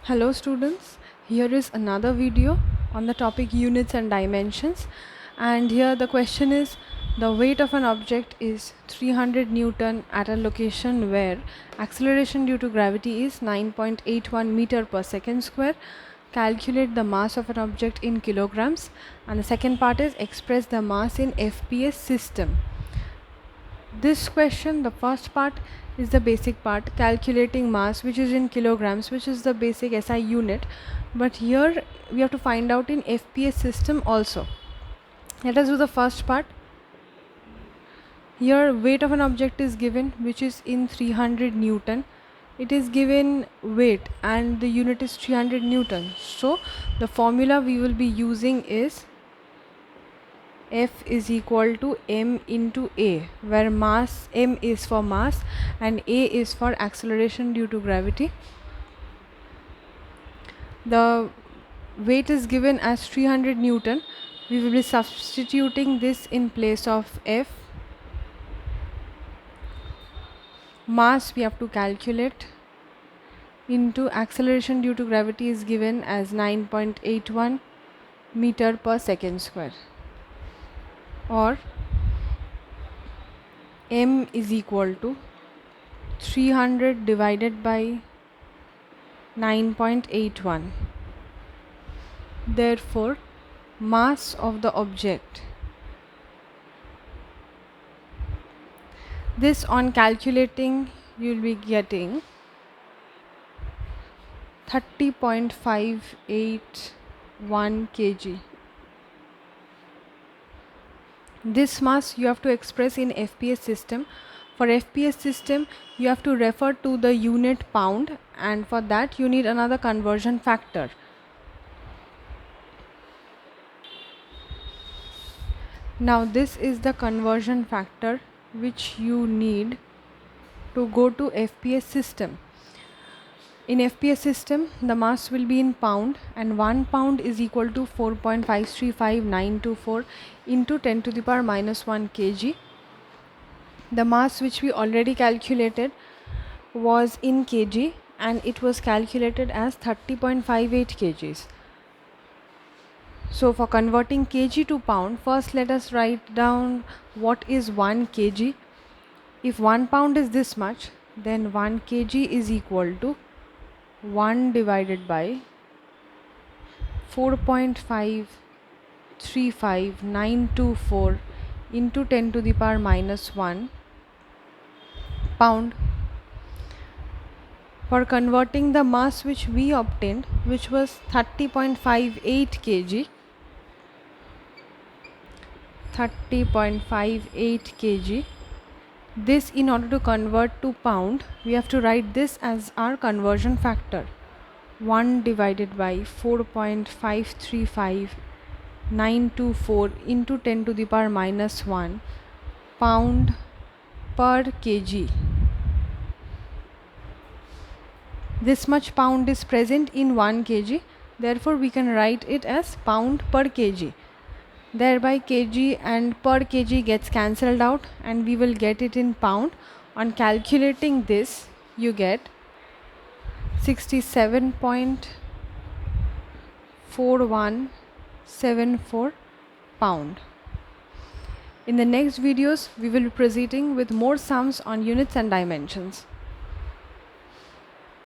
Hello students, here is another video on the topic units and dimensions, and here the question is the weight of an object is 300 Newton at a location where acceleration due to gravity is 9.81 meter per second square. Calculate the mass of an object in kilograms, and the second part is express the mass in FPS system. This question, the first part is the basic part, calculating mass, which is in kilograms, which is the basic SI unit, but here we have to find out in FPS system also. Let us do the first part. Here weight of an object is given, which is in 300 Newton. It is given weight and the unit is 300 Newton. So the formula we will be using is F is equal to m into a, where mass, m is for mass and a is for acceleration due to gravity. The weight is given as 300 Newton. We will be substituting this in place of F. Mass we have to calculate into acceleration due to gravity is given as 9.81 meter per second square, or m is equal to 300 divided by 9.81. Therefore, mass of the object, this on calculating you will be getting 30.581 kg. This mass you have to express in FPS system. For FPS system you have to refer to the unit pound, and for that you need another conversion factor. Now this is the conversion factor which you need to go to FPS system. In FPS system the mass will be in pound, and 1 pound is equal to 4.535924 into 10 to the power minus 1 kg. The mass which we already calculated was in kg and it was calculated as 30.58 kgs. So for converting kg to pound, first let us write down what is 1 kg. If 1 pound is this much, then 1 kg is equal to 1 divided by 4.535924 into 10 to the power minus 1 pound. For converting the mass which we obtained, which was 30.58 kg, 30.58 kg, this in order to convert to pound we have to write this as our conversion factor, 1 divided by 4.535924 into 10 to the power minus 1 pound per kg. This much pound is present in 1 kg, therefore we can write it as pound per kg. Thereby kg and per kg gets cancelled out and we will get it in pound. On calculating this you get 67.4174 pound. In the next videos we will be proceeding with more sums on units and dimensions.